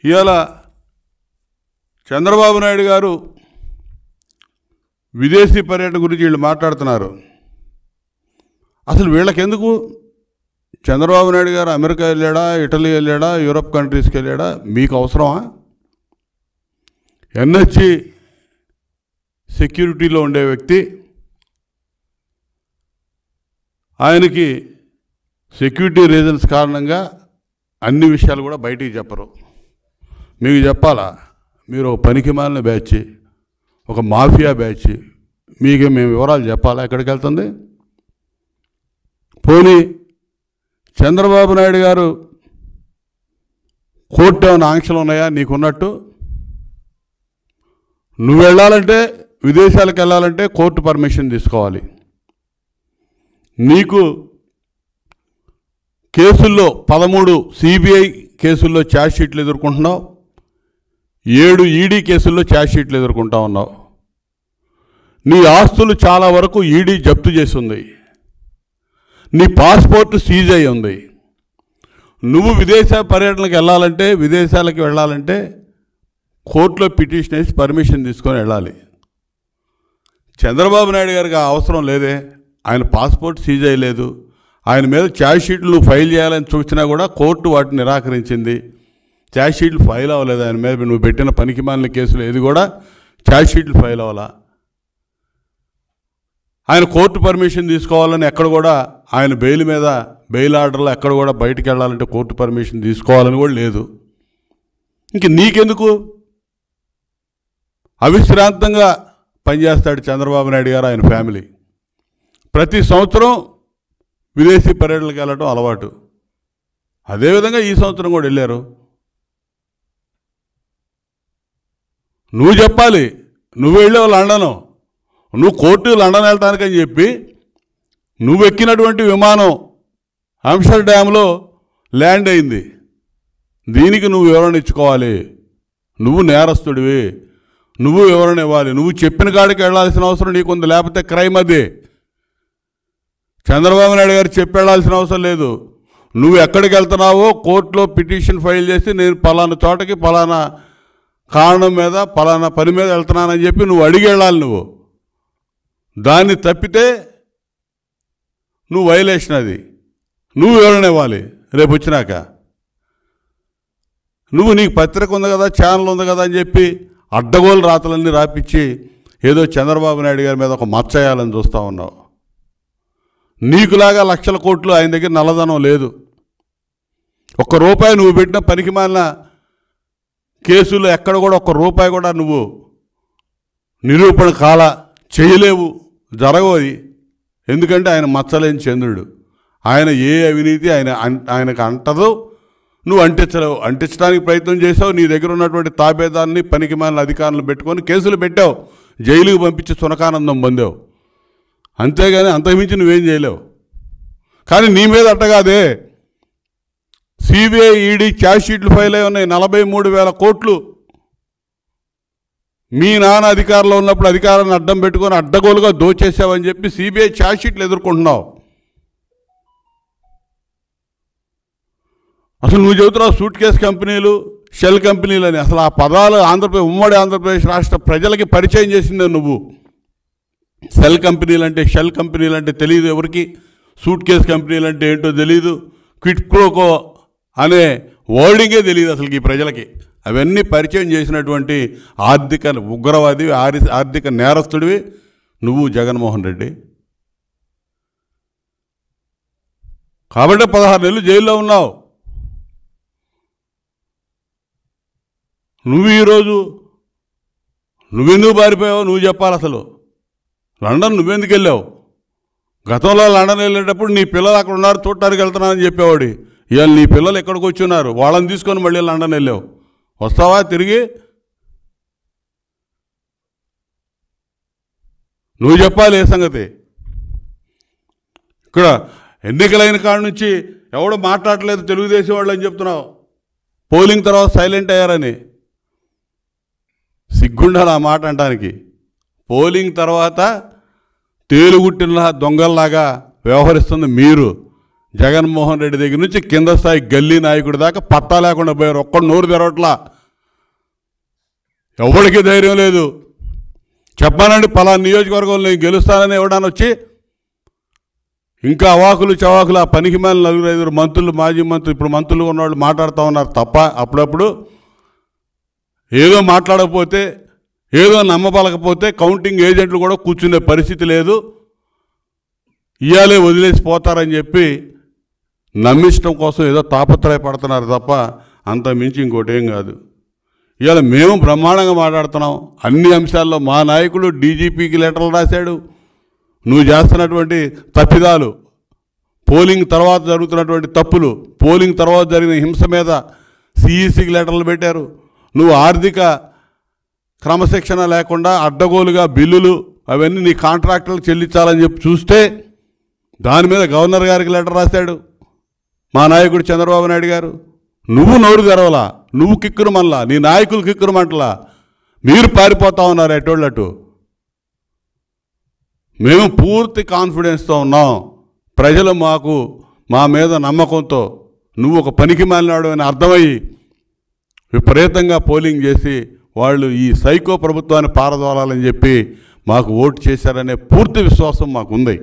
ఇవాళ చంద్రబాబు నాయుడు గారు విదేశీ పర్యటన గురించి వీళ్ళు మాట్లాడుతున్నారు. అసలు వీళ్ళకెందుకు? చంద్రబాబు నాయుడు గారు అమెరికా వెళ్ళాడా, ఇటలీ వెళ్ళాడా, యూరప్ కంట్రీస్కి వెళ్ళాడా? మీకు అవసరమా? ఎన్హెచ్సి సెక్యూరిటీలో ఉండే వ్యక్తి, ఆయనకి సెక్యూరిటీ రీజన్స్ కారణంగా అన్ని విషయాలు కూడా బయటికి చెప్పరు. మీకు చెప్పాలా? మీరు ఒక పనికిమాలిన బ్యాచ్, ఒక మాఫియా బ్యాచ్, మీకు మేము వివరాలు చెప్పాలా ఎక్కడికి వెళ్తుంది? పోనీ చంద్రబాబు నాయుడు గారు కోర్టు ఏమైనా ఆంక్షలు ఉన్నాయా నీకున్నట్టు? నువ్వు వెళ్ళాలంటే, విదేశాలకు వెళ్ళాలంటే కోర్టు పర్మిషన్ తీసుకోవాలి. నీకు కేసుల్లో 13 సిబిఐ కేసుల్లో ఛార్జ్ షీట్లు ఎదుర్కొంటున్నావు, 7 ఈడీ కేసుల్లో ఛార్జ్ షీట్లు ఎదుర్కొంటా ఉన్నావు. నీ ఆస్తులు చాలా వరకు ఈడీ జప్తు చేసి ఉంది, నీ పాస్పోర్ట్ సీజ్ అయి ఉంది. నువ్వు విదేశ పర్యటనకు వెళ్ళాలంటే, విదేశాలకు వెళ్ళాలంటే కోర్టులో పిటిషన్ వేసి పర్మిషన్ తీసుకొని వెళ్ళాలి. చంద్రబాబు నాయుడు గారికి ఆ అవసరం లేదే. ఆయన పాస్పోర్ట్ సీజ్ అయ్యలేదు, ఆయన మీద ఛార్జ్ షీట్లు ఫైల్ చేయాలని చూసినా కూడా కోర్టు వాటిని నిరాకరించింది. ఛార్జ్ షీట్లు ఫైల్ అవ్వలేదు ఆయన మీద. నువ్వు పెట్టిన పనికిమాలిన కేసులు ఏది కూడా ఛార్జ్ షీట్లు ఫైల్ అవ్వాలా. ఆయన కోర్టు పర్మిషన్ తీసుకోవాలని ఎక్కడ కూడా, ఆయన బెయిల్ మీద, బెయిల్ ఆర్డర్లో ఎక్కడ కూడా బయటికి వెళ్ళాలంటే కోర్టు పర్మిషన్ తీసుకోవాలని కూడా లేదు. ఇంక నీకెందుకు? అవిశ్రాంతంగా పనిచేస్తాడు చంద్రబాబు నాయుడు గారు, ఆయన ఫ్యామిలీ. ప్రతి సంవత్సరం విదేశీ పర్యటనలకు వెళ్ళడం అలవాటు. అదేవిధంగా ఈ సంవత్సరం కూడా వెళ్ళారు. నువ్వు చెప్పాలి. నువ్వు వెళ్ళావు లండను, నువ్వు కోర్టు లండన్ వెళ్ళటానికని చెప్పి నువ్వు ఎక్కినటువంటి విమానం ఆమ్స్టర్డామ్లో ల్యాండ్ అయింది. దీనికి నువ్వు వివరణ ఇచ్చుకోవాలి. నువ్వు నేరస్తుడివి, నువ్వు వివరణ ఇవ్వాలి. నువ్వు చెప్పిన కాడికి వెళ్ళాల్సిన అవసరం నీకుంది, లేకపోతే క్రైమ్ అది. చంద్రబాబు నాయుడు గారు చెప్పి వెళ్ళాల్సిన అవసరం లేదు. నువ్వు ఎక్కడికి వెళ్తున్నావో కోర్టులో పిటిషన్ ఫైల్ చేసి, నేను పలానా చోటకి పలానా కారణం మీద పలానా పని మీద వెళ్తున్నానని చెప్పి నువ్వు అడిగి వెళ్ళాలి. నువ్వు దాన్ని తప్పితే నువ్వు వైలేషన్, అది నువ్వు వివరణ ఇవ్వాలి. రేపు వచ్చినాక నువ్వు, నీకు పత్రిక ఉంది కదా, ఛానల్ ఉంది కదా అని చెప్పి అడ్డగోలు రాతలన్నీ రాపిచ్చి ఏదో చంద్రబాబు నాయుడు గారి మీద ఒక మచ్చయాలని చూస్తూ ఉన్నావు. నీకులాగా లక్షల కోట్లు ఆయన దగ్గర నల్లధనం లేదు. ₹1 నువ్వు పెట్టిన పనికిమాలిన కేసులు ఎక్కడ కూడా ₹1 కూడా నువ్వు నిరూపణ చేయలేవు, జరగవు. ఎందుకంటే ఆయన మచ్చలేని చంద్రుడు. ఆయన ఏ అవినీతి ఆయనకు అంటదో నువ్వు అంటించలేవు. అంటించడానికి ప్రయత్నం చేసావు. నీ దగ్గర ఉన్నటువంటి తాబేదాన్ని, పనికిమాలిన అధికారులను పెట్టుకొని కేసులు పెట్టావు, జైలుకు పంపించి సునకానందం పొందావు. అంతేగాని అంతకుమించి నువ్వేం చేయలేవు. కానీ నీ మీద అట్టగాదే. సిబిఐ, ఈడీ ఛార్జ్ షీట్లు ఫైల్ అయి ఉన్నాయి. 43,000 కోట్లు మీ నాన్న అధికారంలో ఉన్నప్పుడు అధికారాన్ని అడ్డం పెట్టుకొని అడ్డగోలుగా దోచేసావని చెప్పి సిబిఐ ఛార్జ్ షీట్లు ఎదుర్కొంటున్నావు. అసలు నువ్వు చెబుతున్నావు సూట్ కేస్ కంపెనీలు, షెల్ కంపెనీలు అని. అసలు ఆ పదాలు ఉమ్మడి ఆంధ్రప్రదేశ్ రాష్ట్ర ప్రజలకి పరిచయం చేసిందే నువ్వు. సెల్ కంపెనీలు అంటే, షెల్ కంపెనీలు అంటే తెలియదు ఎవరికి, సూట్ కేస్ కంపెనీలు అంటే ఏంటో తెలియదు, క్విట్ ప్రోకో అనే వర్డింగే తెలియదు అసలు ఈ ప్రజలకి. అవన్నీ పరిచయం చేసినటువంటి ఆర్థిక ఉగ్రవాది, ఆర్థిక నేరస్తుడివి నువ్వు, జగన్మోహన్ రెడ్డి. కాబట్టి 16 నెలలు జైల్లో ఉన్నావు. నువ్వు ఈరోజు నువ్వెందుకు పారిపోయావో నువ్వు చెప్పాలి. అసలు లండన్ నువ్వెందుకు వెళ్ళావు? గతంలో లండన్ వెళ్ళేటప్పుడు నీ పిల్లలు అక్కడ ఉన్నారు, చూడటానికి వెళ్తున్నానని చెప్పేవాడి. ఇవాళ నీ పిల్లలు ఎక్కడికి వచ్చి ఉన్నారు, వాళ్ళని తీసుకొని మళ్ళీ లండన్ వెళ్ళావు. వస్తావా తిరిగి? నువ్వు చెప్పాలి ఏ సంగతి. ఇక్కడ ఎన్నికలైన కాడ నుంచి ఎవడో మాట్లాడలేదు తెలుగుదేశం వాళ్ళు అని చెప్తున్నావు. పోలింగ్ తర్వాత సైలెంట్ అయ్యారని. సిగ్గుండాలి ఆ మాట అంటానికి. పోలింగ్ తర్వాత తేలుగుట్టిన దొంగల్లాగా వ్యవహరిస్తుంది మీరు. జగన్మోహన్ రెడ్డి దగ్గర నుంచి కింద స్థాయి గల్లీ నాయకుడి దాకా పట్టా లేకుండా పోయారు. ఒక్కడు నోరు తెరవట్లా. ఎవరికి ధైర్యం లేదు. చెప్పానండి పలానా నియోజకవర్గంలో నేను గెలుస్తానని ఎవడన్నా వచ్చి ఇంకా అవాకులు చవాకులు ఆ పనికి మేల 4-5 మంత్రులు, మాజీ మంత్రులు, ఇప్పుడు మంత్రులు ఉన్నవాళ్ళు మాట్లాడుతూ ఉన్నారు తప్ప అప్పుడప్పుడు ఏదో మాట్లాడకపోతే, ఏదో నమ్మబలకపోతే కౌంటింగ్ ఏజెంట్లు కూడా కూర్చునే పరిస్థితి లేదు, ఇయాలే వదిలేసి పోతారని చెప్పి నమ్మించడం కోసం ఏదో తాపత్రయపడుతున్నారు తప్ప అంత మించి ఇంకోటేం కాదు. ఇవాళ మేము బ్రహ్మాండంగా మాట్లాడుతున్నాం అన్ని అంశాల్లో. మా నాయకుడు డీజీపీకి లెటర్లు రాశాడు, నువ్వు చేస్తున్నటువంటి తప్పిదాలు, పోలింగ్ తర్వాత జరుగుతున్నటువంటి తప్పులు, పోలింగ్ తర్వాత జరిగిన హింస మీద సిఈసికి లెటర్లు పెట్టారు. నువ్వు ఆర్థిక క్రమశిక్షణ లేకుండా అడ్డగోలుగా బిల్లులు అవన్నీ నీ కాంట్రాక్టర్లకు చెల్లించాలని చెప్పి చూస్తే దాని మీద గవర్నర్ గారికి లెటర్ రాశాడు మా నాయకుడు చంద్రబాబు నాయుడు గారు. నువ్వు నోరు తెరవలా, నువ్వు కిక్కురుమల్లా, నీ నాయకులు కిక్కురుమంటలా, మీరు పారిపోతా ఉన్నారు ఎటోళ్ళటు. మేము పూర్తి కాన్ఫిడెన్స్తో ఉన్నాం. ప్రజలు మా మీద నమ్మకంతో నువ్వు ఒక పనికి మాలినాడు అని అర్థమయ్యి విపరీతంగా పోలింగ్ చేసి వాళ్ళు ఈ సైకో ప్రభుత్వాన్ని పారదోలాలని చెప్పి మాకు ఓటు చేశారనే పూర్తి విశ్వాసం మాకుంది.